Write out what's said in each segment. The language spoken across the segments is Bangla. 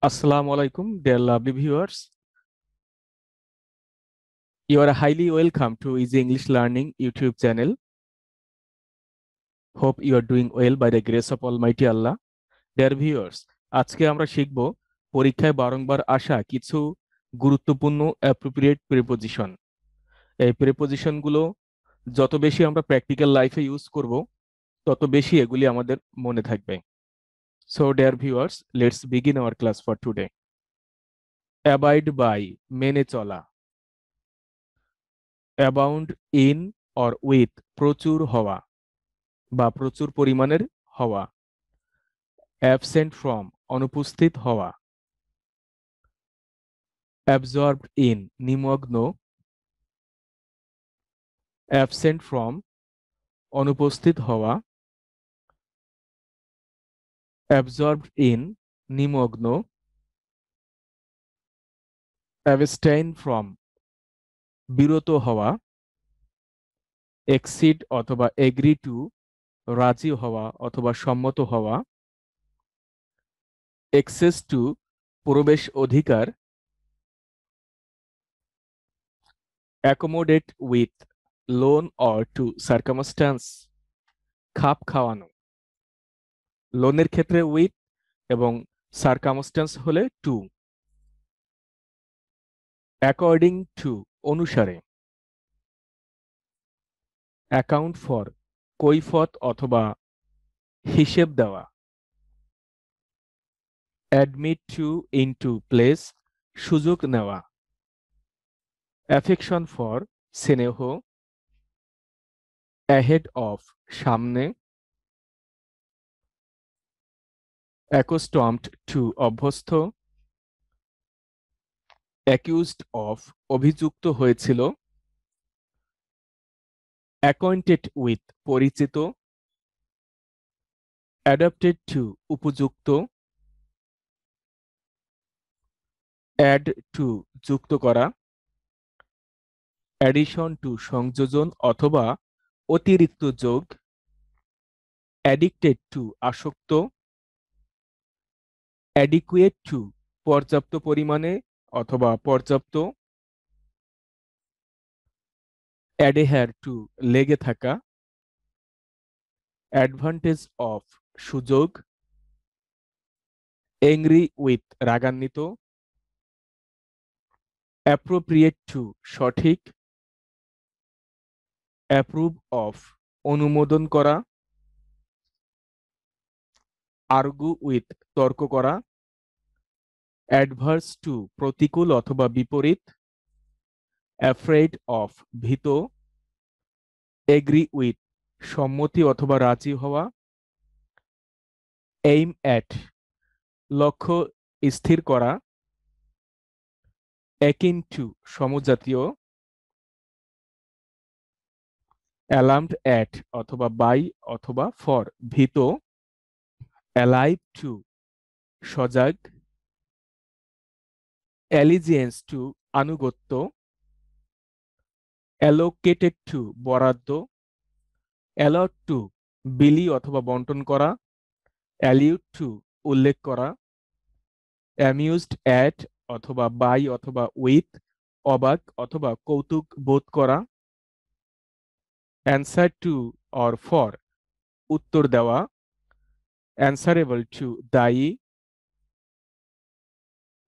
Assalamu alaikum, dear lovely viewers. You are highly welcome to Easy English Learning YouTube channel. Hope you are doing well by the grace of Almighty Allah. Dear viewers, আজকে আমরা শিখব পরীক্ষায় বারংবার আসা কিছু গুরুত্বপূর্ণ অ্যাপ্রোপ্রিয়েট প্রিপোজিশন। এই প্রিপোজিশনগুলো যত বেশি আমরা প্র্যাকটিক্যাল লাইফে ইউজ করব, তত বেশি এগুলি আমাদের মনে থাকবে। So dear viewers, let's begin our class for today. Abide by, মেনে চলা। অ্যাবাউন্ড ইন অর উইথ, প্রচুর হওয়া বা প্রচুর পরিমাণের হওয়া। অ্যাবসেন্ট ফ্রম, অনুপস্থিত হওয়া। অ্যাবজর্বড ইন, নিমগ্ন। অ্যাবসেন্ট ফ্রম, অনুপস্থিত হওয়া। অ্যাবজর্বড ইন, নিমগ্ন। অ্যাবস্টেইন ফ্রম, বিরত হওয়া। এক্সিড অথবা এগ্রি টু, রাজি হওয়া অথবা সম্মত হওয়া। এক্সেস টু, প্রবেশ অধিকার। Accommodate with, loan or to circumstances, খাপ খাওয়ানো। লোনের ক্ষেত্রে উইথ এবং সার্কামস্ট্যান্স হলে টু। অ্যাকর্ডিং টু, অনুসারে। অ্যাকাউন্ট ফর, কৈফত অথবা হিসেব দেওয়া। অ্যাডমিট টু, ইনটু প্লেস, সুযোগ নেওয়া। অ্যাফেকশন ফর, স্নেহ। অ্যাহেড অফ, সামনে। অ্যাকোস্টমড টু, অভ্যস্ত। অ্যাকিউজড অফ, অভিযুক্ত হয়েছিল। অ্যাকোয়েন্টেড উইথ, পরিচিত। অ্যাডাপ্টেড টু, উপযুক্ত। অ্যাড টু, যুক্ত করা। অ্যাডিশন টু, সংযোজন অথবা অতিরিক্ত যোগ। অ্যাডিক্টেড টু, আসক্ত। অ্যাডিকুয়েট টু, পর্যাপ্ত পরিমাণে অথবা পর্যাপ্ত। অ্যাডেহার টু, লেগে থাকা। অ্যাডভান্টেজ অফ, সুযোগ। এংরি উইথ, রাগান্বিত। অ্যাপ্রোপ্রিয়েট টু, সঠিক। অ্যাপ্রুভ অফ, অনুমোদন করা। আর্গু উইথ, তর্ক করা। অ্যাডভার্স টু, প্রতিকূল অথবা বিপরীত। অ্যাফ্রেড অফ, ভীত। এগ্রি উইথ, সম্মতি অথবা রাজি হওয়া। এইম অ্যাট, লক্ষ্য স্থির করা। অ্যাকিন টু, সমজাতীয়। অ্যালার্মড অ্যাট অথবা বাই অথবা ফর, ভীত। অ্যালাইভ টু, সজাগ। অ্যালিজিয়েন্স টু, আনুগত্য। অ্যালোকেটেড টু, বরাদ্দ। অ্যালট টু, বিলি অথবা বন্টন করা। অ্যালিউট টু, উল্লেখ করা। অ্যামিউজড অ্যাট অথবা বাই অথবা উইথ, অবাক অথবা কৌতুক বোধ করা। অ্যান্সার টু অর ফর, উত্তর দেওয়া। অ্যান্সারেবল টু, দায়ী।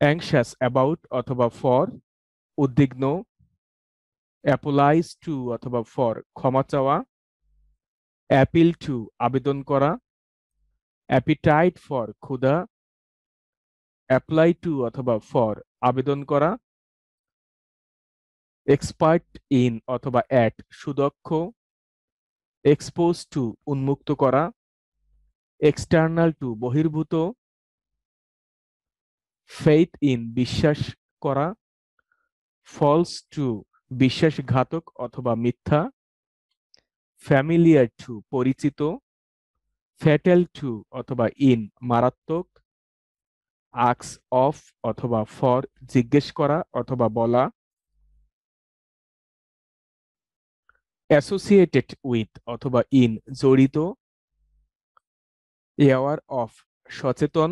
অ্যাংশাস অ্যাবাউট অথবা ফর, উদ্বিগ্ন। অ্যাপোলাইজ টু অথবা ফর, ক্ষমা চাওয়া। অ্যাপিল টু, আবেদন করা। অ্যাপিটাইট ফর, ক্ষুধা। অ্যাপ্লাই টু অথবা ফর, আবেদন করা। এক্সপার্ট ইন অথবা অ্যাট, সুদক্ষ। এক্সপোজ টু, উন্মুক্ত করা। এক্সটার্নাল টু, বহির্ভূত। ফেইথ ইন, বিশ্বাস করা। ফলস টু, বিশ্বাসঘাতক অথবা মিথ্যা। ফ্যামিলিয়ার টু, পরিচিত। ফ্যাটাল টু অথবা ইন, মারাত্মক। আক্স অফ অথবা ফর, জিজ্ঞেস করা অথবা বলা। অ্যাসোসিয়েটেড উইথ অথবা ইন, জড়িত। অ্যাওয়ার অফ, সচেতন।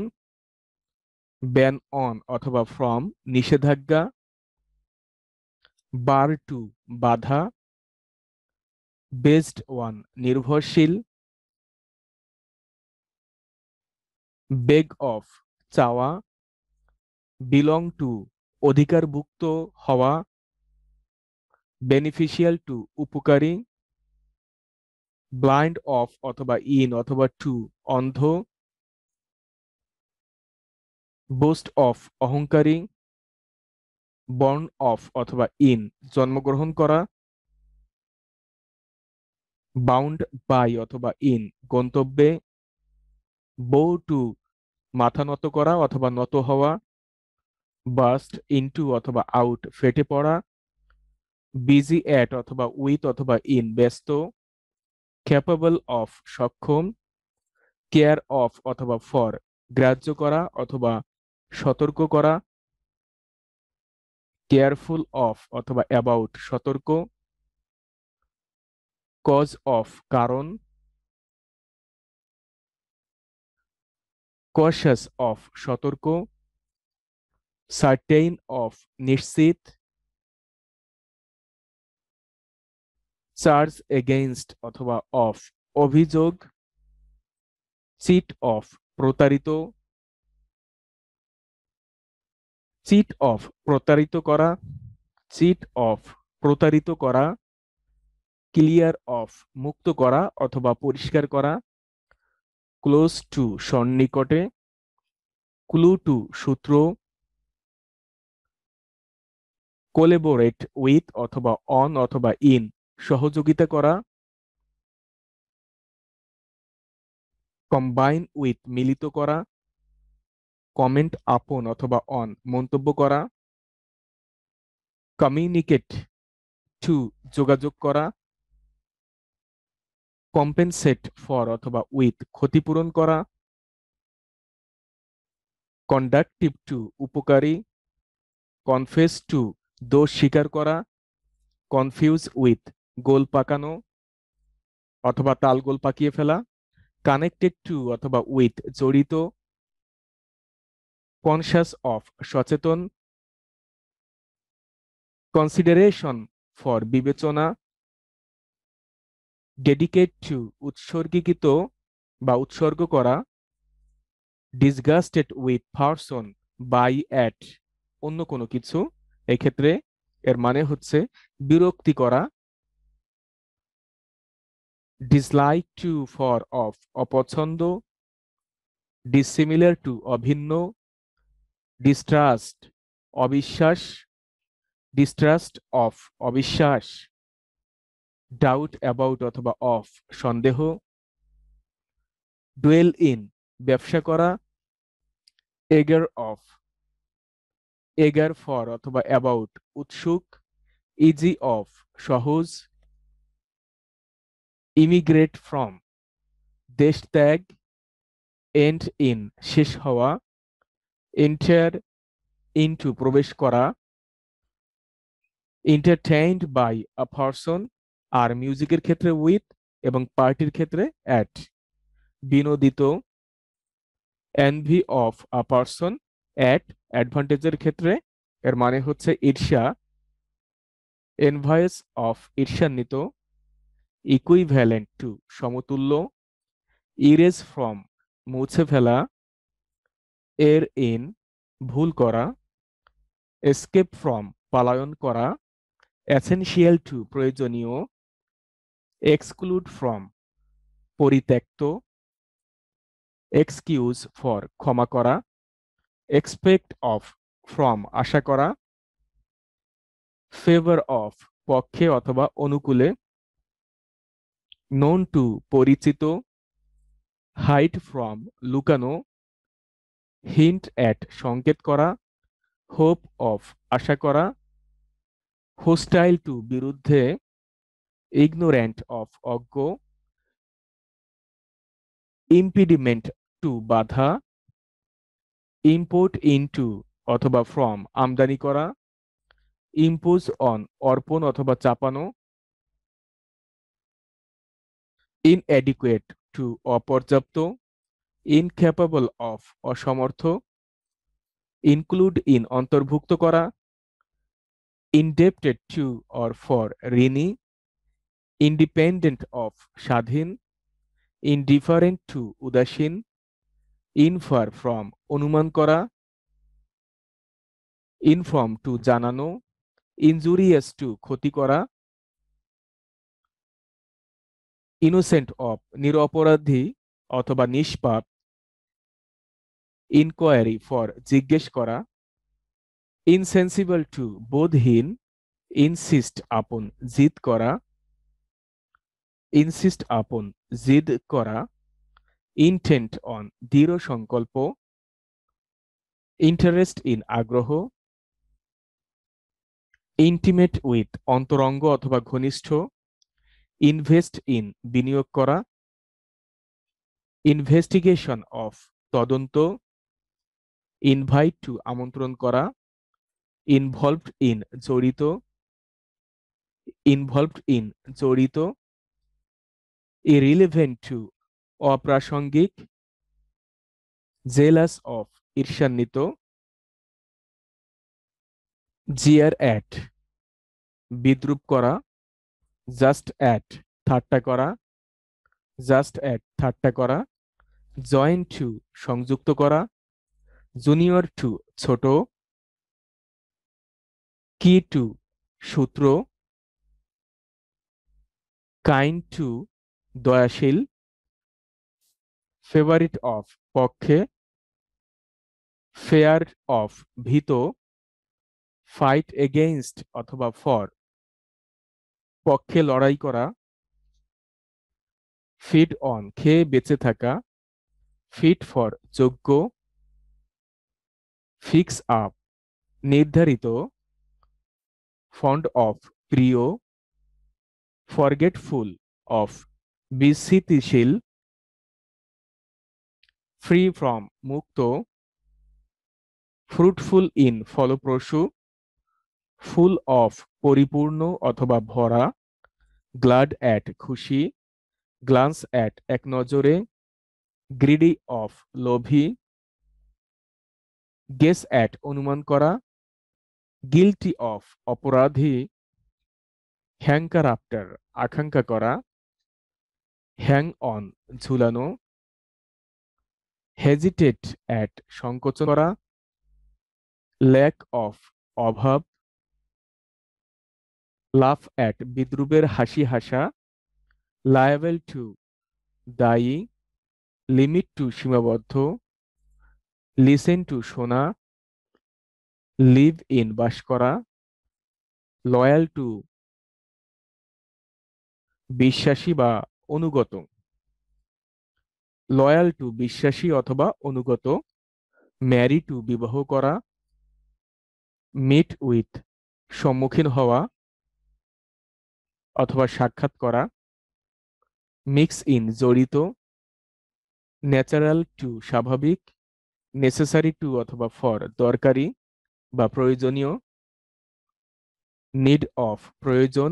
ব্যান অন অথবা ফ্রম নিষেধাজ্ঞা, বার টু বাধা, বেসড ওয়ান নির্ভরশীল, বেগ অফ চাওয়া, বিলং টু অধিকারভুক্ত হওয়া, বেনিফিশিয়াল টু উপকারী, ব্লাইন্ড অফ অথবা ইন অথবা টু অন্ধ, বোস্ট অফ অহংকারী, বর্ন অফ অথবা ইন জন্মগ্রহণ করা, বাউন্ড বাই অথবা ইন গন্তব্যে, বো টু মাথা নত করা অথবা নত হওয়া, বাস্ট ইনটু অথবা আউট ফেটে পড়া, বিজি অ্যাট অথবা উইথ অথবা ইন ব্যস্ত, ক্যাপাবল অফ সক্ষম, কেয়ার অফ অথবা ফর গ্রাহ্য করা অথবা সতর্ক করা, কেয়ারফুল অফ অথবা অ্যাবাউট সতর্ক, কজ অফ কারণ, কশাস অফ সতর্ক, সার্টেইন অফ নিশ্চিত, চার্জ এগেইনস্ট অথবা অফ অভিযোগ, চিট অফ প্রতারিত, চিট অফ প্রতারিত করা, চিট অফ প্রতারিত করা, ক্লিয়ার অফ মুক্ত করা অথবা পরিষ্কার করা, ক্লোজ টু সন্নিকটে, ক্লু টু সূত্র, কোলেবোরেট উইথ অথবা অন অথবা ইন সহযোগিতা করা, কম্বাইন উইথ মিলিত করা, কমেন্ট আপন অথবা অন মন্তব্য করা, কমিউনিকেট টু যোগাযোগ করা, কম্পেনসেট ফর অথবা উইথ ক্ষতিপূরণ করা, কন্ডাক্টিভ টু উপকারী, কনফেস টু দোষ স্বীকার করা, কনফিউজ উইথ গোল পাকানো অথবা তাল গোল পাকিয়ে ফেলা, কানেক্টেড টু অথবা উইথ জড়িত, কনসাস অফ সচেতন, কনসিডারেশন ফর বিবেচনা, ডেডিকেট টু উৎসর্গীকৃত বা উৎসর্গ করা, disgusted with person by at অন্য কোনো কিছু, এক্ষেত্রে এর মানে হচ্ছে বিরক্তি করা, ডিসলাইক টু ফর অফ অপছন্দ, ডিসিমিলার টু অভিন্ন, ডিস্ট্রাস্ট অবিশ্বাস, ডিস্ট্রাস্ট অফ অবিশ্বাস, ডাউট অ্যাবাউট অথবা অফ সন্দেহ, ডুয়েল ইন ব্যবসা করা, এগার অফ এগার ফর অথবা অ্যাবাউট উৎসুক, ইজি অফ সহজ, ইমিগ্রেট ফ্রম দেশ ত্যাগ, এন্ড ইন শেষ হওয়া, এন্টার ইনটু প্রবেশ করা, এন্টারটেইনড বাই আ পারসন, আর মিউজিকের ক্ষেত্রে উইথ এবং পার্টির ক্ষেত্রে অ্যাট, বিনোদিত, envy of a person at অ্যাডভান্টেজের ক্ষেত্রে এর মানে হচ্ছে ঈর্ষা, এনভায়েস অফ ঈর্ষান্বিত, ইকুইভ্যালেন্ট টু সমতুল্য, ইরেজ ফ্রম মুছে ফেলা, এর ইন ভুল করা, এসকেপ ফ্রম পলায়ন করা, এসেনশিয়াল টু প্রয়োজনীয়, এক্সক্লুড ফ্রম পরিত্যক্ত, এক্সকিউজ ফর ক্ষমা করা, এক্সপেক্ট অফ ফ্রম আশা করা, ফেভার অফ পক্ষে অথবা অনুকূলে, নোন টু পরিচিত, হাইড ফ্রম লুকানো, হিন্ট অ্যাট সংকেত করা, হোপ অফ আশা করা, হোস্টাইল টু বিরুদ্ধে, ইগনোরেন্ট অফ অজ্ঞ, ইম্পিডিমেন্ট টু বাধা, ইম্পোর্ট ইনটু অথবা ফ্রম আমদানি করা, ইম্পোজ অন অর্পণ অথবা চাপানো, ইনএডিকুয়েট টু অপর্যাপ্ত, ইনক্যাপাবল অফ অসমর্থ, ইনক্লুড ইন অন্তর্ভুক্ত করা, ইনডেপ্টেড টু অর ফর ঋণী, ইন্ডিপেন্ডেন্ট অফ স্বাধীন, ইনডিফারেন্ট টু উদাসীন, ইনফার ফ্রম অনুমান করা, ইনফর্ম টু জানানো, ইনজুরিয়াস টু ক্ষতি করা, ইনোসেন্ট অফ নিরপরাধী অথবা নিষ্পাপ, ইনকোয়ারি ফর জিজ্ঞেস করা, ইনসেন্সিবল টু বোধহীন, ইনসিস্ট আপন জিদ করা, ইনসিস্ট আপন জিদ করা, ইনটেন্ট অন দৃঢ় সংকল্প, ইন্টারেস্ট ইন আগ্রহ, ইন্টিমেট উইথ অন্তরঙ্গ অথবা ঘনিষ্ঠ, ইনভেস্ট ইন বিনিয়োগ করা, ইনভেস্টিগেশন অফ তদন্ত, ইনভাইট টু আমন্ত্রণ করা, ইনভলভড ইন জড়িত, ইনভলভড ইন জড়িত, ইরিলেভেন্ট টু অপ্রাসঙ্গিক, জেলাস অফ ঈর্ষান্বিত, জিয়ার অ্যাট বিদ্রুপ করা, জাস্ট অ্যাট ঠাট্টা করা, জাস্ট অ্যাট ঠাট্টা করা, জয়েন টু সংযুক্ত করা, জুনিয়র টু ছোট, কি টু সূত্র, কাইন্ড টু দয়াশীল, ফেভারিট অফ পক্ষে, ফেয়ার অফ ভীত, ফাইট এগেইনস্ট অথবা ফর পক্ষে লড়াই করা, ফিড অন খেয়ে বেঁচে থাকা, ফিট ফর যোগ্য, ফিক্স আপ নির্ধারিত, ফন্ড অফ প্রিয়, ফরগেটফুল অফ বিস্মৃতিশীল, ফ্রি ফ্রম মুক্ত, ফ্রুটফুল ইন ফলপ্রসূ, ফুল অফ পরিপূর্ণ অথবা ভরা, গ্লাড অ্যাট খুশি, গ্লান্স অ্যাট এক নজরে, গ্রিডি অফ লোভী, গেস অ্যাট অনুমান করা, গিলটি অফ অপরাধী, হ্যাঙ্কার আফটার আকাঙ্ক্ষা করা, হ্যাং অন ঝুলানো, হেজিটেট অ্যাট সংকোচন করা, ল্যাক অফ অভাব, লাফ অ্যাট বিদ্রুপের হাসি হাসা, লায়াবেল টু দায়ী, লিমিট টু সীমাবদ্ধ, লিসেন টু শোনা, লিভ ইন বাস করা, লয়াল টু বিশ্বাসী বা অনুগত, লয়াল টু বিশ্বাসী অথবা অনুগত, ম্যারি টু বিবাহ করা, মিট উইথ সম্মুখীন হওয়া অথবা সাক্ষাৎ করা, মিক্স ইন জড়িত, ন্যাচারাল টু স্বাভাবিক, নেসেসারি টু অথবা ফর দরকারি বা প্রয়োজনীয়, নিড অফ প্রয়োজন,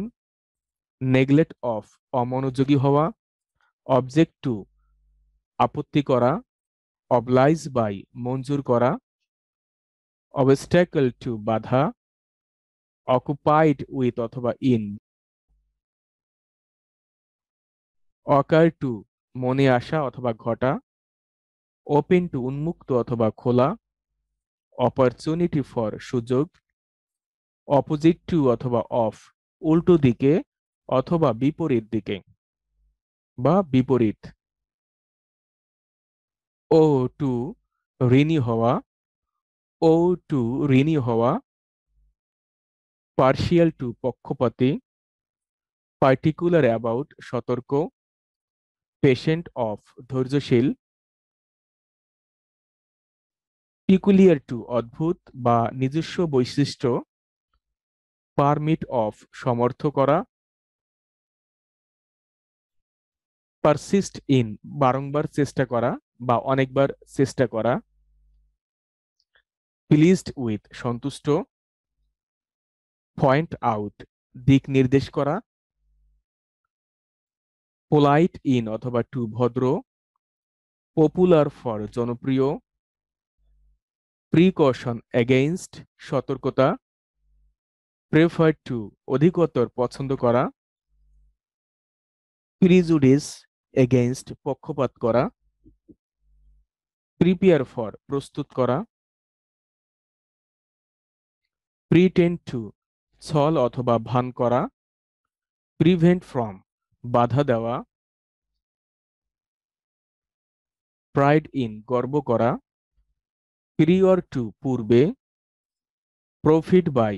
নেগলেক্ট অফ অমনোযোগী হওয়া, অবজেক্ট টু আপত্তি করা, অবলাইজ বাই মঞ্জুর করা, অবস্ট্যাকল টু বাধা, অকুপাইড উইথ অথবা ইন, অকার টু মনে আসা অথবা ঘটা, ওপেন টু উন্মুক্ত অথবা খোলা, অপরচুনিটি ফর সুযোগ, অপোজিট টু অথবা অফ উল্টো দিকে অথবা বিপরীত দিকে বা বিপরীত, ও টু ঋণী হওয়া, ও টু ঋণী হওয়া, পার্শিয়াল টু পক্ষপাতী, পার্টিকুলার অ্যাবাউট সতর্ক, পেশেন্ট অফ ধৈর্যশীল, পিকুলিয়ার টু অদ্ভুত বা নিজস্ব বৈশিষ্ট্য, পারমিট অফ সমর্থ করা, পারসিস্ট ইন বারংবার চেষ্টা করা বা অনেকবার চেষ্টা করা, প্লিজড উইথ সন্তুষ্ট, পয়েন্ট আউট দিক নির্দেশ করা, পোলাইট ইন অথবা টু ভদ্র, পপুলার ফর জনপ্রিয়, প্রিকশন এগেইনস্ট সতর্কতা, প্রেফার টু অধিকতর পছন্দ করা, প্রিজুডিস এগেইনস্ট পক্ষপাত করা, প্রিপেয়ার ফর প্রস্তুত করা, প্রিটেন্ড টু ছল অথবা ভান করা, প্রিভেন্ট ফ্রম বাধা দেওয়া, প্রাইড ইন গর্ব করা, প্রিয়র টু পূর্বে, প্রফিট বাই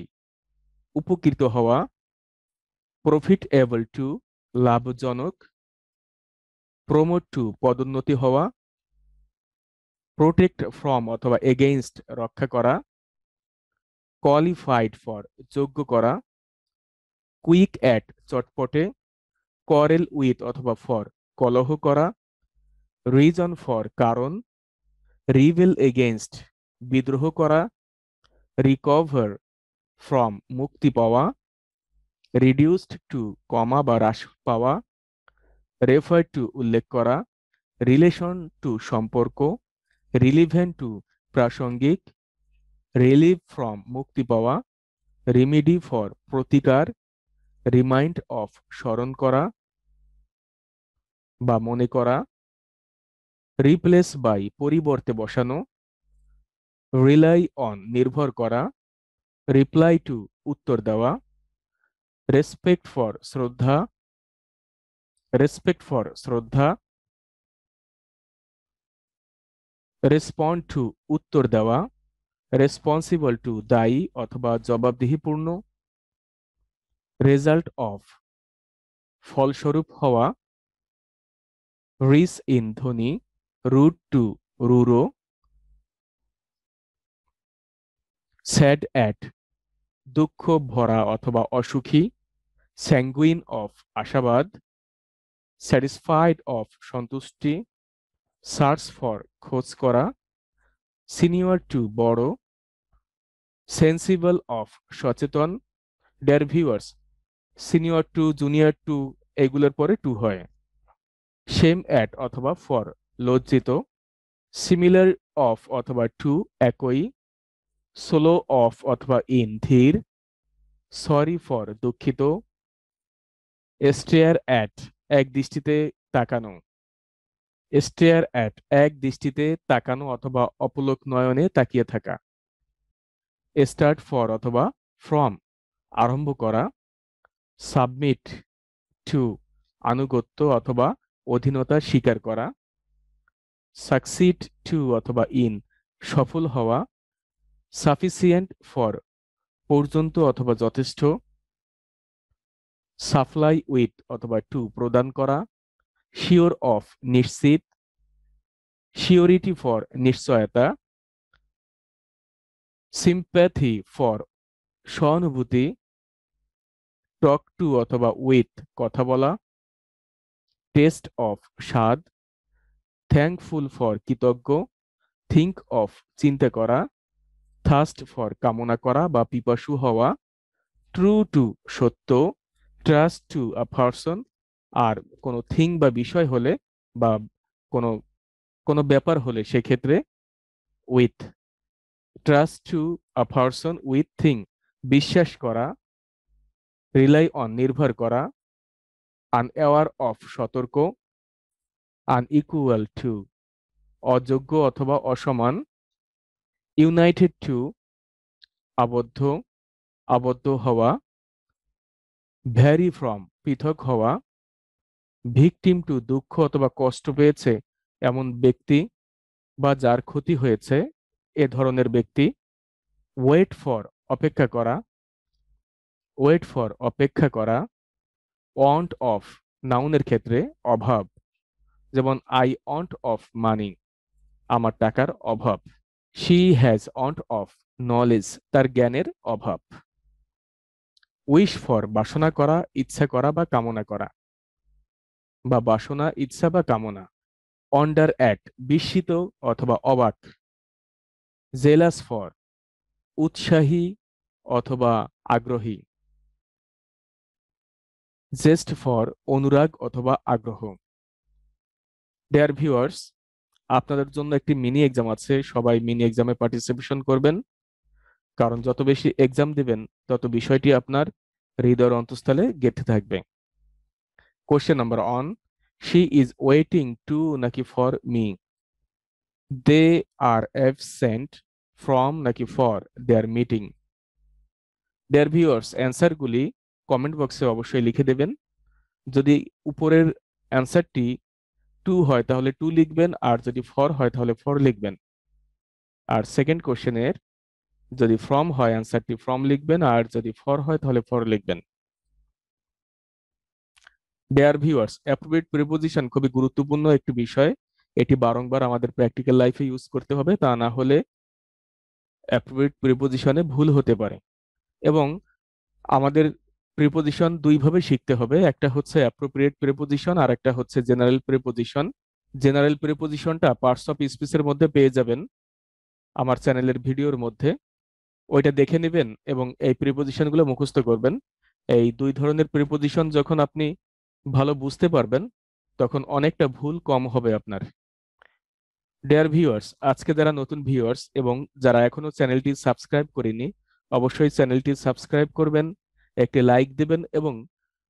উপকৃত হওয়া, প্রফিটেবল টু লাভজনক, প্রমোট টু পদোন্নতি হওয়া, প্রোটেক্ট ফ্রম অথবা এগেইনস্ট রক্ষা করা, কোয়ালিফাইড ফর যোগ্য করা, কুইক অ্যাট চটপটে, কোয়ারেল উইথ অথবা ফর কলহ করা, রিজন ফর কারণ, রিবেল এগেইনস্ট বিদ্রোহ করা, রিকভার ফ্রম মুক্তি পাওয়া, রিডিউসড টু কমা বা হ্রাস পাওয়া, রেফার টু উল্লেখ করা, রিলেশন টু সম্পর্ক, রিলিভেন্ট টু প্রাসঙ্গিক, রিলিভ ফ্রম মুক্তি পাওয়া, রিমিডি ফর প্রতিকার, রিমাইন্ড অফ স্মরণ করা বা মনে করা, রিপ্লেস বাই পরিবর্তে বসানো, রিলাই অন নির্ভর করা, রিপ্লাই টু উত্তর দেওয়া, রেসপেক্ট ফর শ্রদ্ধা, রেসপেক্ট ফর শ্রদ্ধা, রেসপন্ড টু উত্তর দেওয়া, রেসপন্সিবল টু দায়ী অথবা জবাবদিহিপূর্ণ, রেজাল্ট অফ ফলস্বরূপ হওয়া, রিচ ইন ধনী, রুট টু রুরো, স্যাড অ্যাট দুঃখ ভরা অথবা অসুখী, স্যাঙ্গুইন অফ আশাবাদ, স্যাটিসফাইড অফ সন্তুষ্টি, সার্চ ফর খোঁজ করা, সিনিয়র টু বড়, সেন্সিবল অফ সচেতন। Dear viewers, senior to junior to এগুলোর পরে টু হয়। সেম অ্যাট অথবা ফর লজ্জিত, সিমিলার অফ অথবা টু একই, সোলো অফ অথবা ইন ধীর, সরি ফর দুঃখিত, স্টেয়ার অ্যাট এক দৃষ্টিতে তাকানো, স্টেয়ার অ্যাট এক দৃষ্টিতে তাকানো অথবা অপলক নয়নে তাকিয়ে থাকা, স্টার্ট ফর অথবা ফ্রম আরম্ভ করা, সাবমিট টু আনুগত্য অথবা অধীনতা স্বীকার করা, সাকসিড টু অথবা ইন সফল হওয়া, সাফিসিয়েন্ট ফর পর্যন্ত অথবা যথেষ্ট, সাপ্লাই উইথ অথবা টু প্রদান করা, শিওর অফ নিশ্চিত, শিওরিটি ফর নিশ্চয়তা, সিম্প্যাথি ফর সহানুভূতি, টক টু অথবা উইথ কথা বলা, টেস্ট অফ স্বাদ, থ্যাঙ্কফুল ফর কৃতজ্ঞ, থিঙ্ক অফ চিন্তা করা, থার্স্ট ফর কামনা করা বা পিপাসু হওয়া, ট্রু টু সত্য, ট্রাস্ট টু আ পারসন। আর কোনো থিং বা বিষয় হলে বা কোনো কোনো ব্যাপার হলে সেক্ষেত্রে with, trust to a person with thing বিশ্বাস করা, রিলাই অন নির্ভর করা, আনঅ্যাওয়ার অফ সতর্ক, আনইকুয়াল টু অযোগ্য অথবা অসমান, ইউনাইটেড টু আবদ্ধ আবদ্ধ হওয়া, ভ্যারি ফ্রম পৃথক হওয়া, ভিকটিম টু দুঃখ অথবা কষ্ট পেয়েছে এমন ব্যক্তি বা যার ক্ষতি হয়েছে এ ধরনের ব্যক্তি, ওয়েট ফর অপেক্ষা করা, ওয়েট ফর অপেক্ষা করা, ওয়ান্ট অফ নাউনের ক্ষেত্রে অভাব, যেমন আই ওয়ান্ট অফ মানি আমার টাকার অভাব, she has want of knowledge তার জ্ঞানের অভাব, উইশ ফর বাসনা করা ইচ্ছা করা বা কামনা করা বা বাসনা ইচ্ছা বা কামনা, অন্ডার অ্যাট বিস্মিত অথবা অবাক, জেলাস ফর উৎসাহী অথবা আগ্রহী, জেস্ট ফর অনুরাগ অথবা আগ্রহ। ডিয়ার ভিউয়ার্স, আপনাদের জন্য একটি মিনি এক্সাম আছে, সবাই মিনি এক্সামে পার্টিসিপেশন করবেন, কারণ যত বেশি এক্সাম দিবেন তত বিষয়টি আপনার হৃদয়ের অন্তঃস্থলে গেঁথে থাকবে। Question number 1, she is waiting to নাকি for me? They are absent from নাকি for their meeting? Dear viewers, অ্যান্সারগুলি কমেন্ট বক্সে অবশ্যই লিখে দেবেন। যদি উপরের অ্যান্সারটি টু হয় তাহলে টু লিখবেন, আর যদি ফর হয় তাহলে ফর লিখবেন। আর সেকেন্ড কোশ্চেনের যদি ফ্রম হয় অ্যান্সারটি ফ্রম লিখবেন, আর যদি ফর হয় তাহলে ফর লিখবেন। ডিয়ার ভিউয়ার্স, অ্যাপ্রোপ্রিয়েট প্রিপোজিশন খুবই গুরুত্বপূর্ণ একটি বিষয়। এটি বারংবার আমাদের প্র্যাকটিক্যাল লাইফে ইউজ করতে হবে, তা না হলে অ্যাপ্রোপ্রিয়েট প্রিপোজিশনে ভুল হতে পারে। এবং আমাদের প্রিপোজিশন দুইভাবে শিখতে হবে, একটা হচ্ছে অ্যাপ্রোপ্রিয়েট প্রিপোজিশন আর একটা হচ্ছে জেনারেল প্রিপোজিশন। জেনারেল প্রিপোজিশনটা পার্টস অফ স্পিচের মধ্যে পেয়ে যাবেন আমার চ্যানেলের ভিডিওর মধ্যে, ওইটা দেখে নেবেন এবং এই প্রিপোজিশনগুলো মুখস্থ করবেন। এই দুই ধরনের প্রিপোজিশন যখন আপনি ভালো বুঝতে পারবেন তখন অনেকটা ভুল কম হবে আপনার। ডিয়ার ভিউয়ার্স, আজকে যারা নতুন ভিউয়ার্স এবং যারা এখনো চ্যানেলটি সাবস্ক্রাইব করেনি, অবশ্যই চ্যানেলটি সাবস্ক্রাইব করবেন, একটি লাইক দিবেন এবং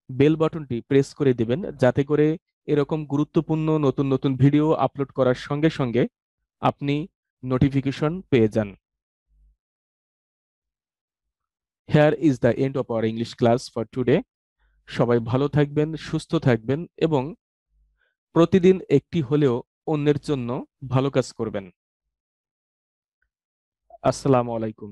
বেল বাটনটি প্রেস করে দিবেন, যাতে করে এরকম গুরুত্বপূর্ণ নতুন নতুন ভিডিও আপলোড করার সঙ্গে সঙ্গে আপনি নোটিফিকেশন পেয়ে যান। Hair is the end of our English class for today. সবাই ভালো থাকবেন, সুস্থ থাকবেন এবং প্রতিদিন একটি হলেও অন্যের জন্য ভালো কাজ করবেন। আসসালামু আলাইকুম।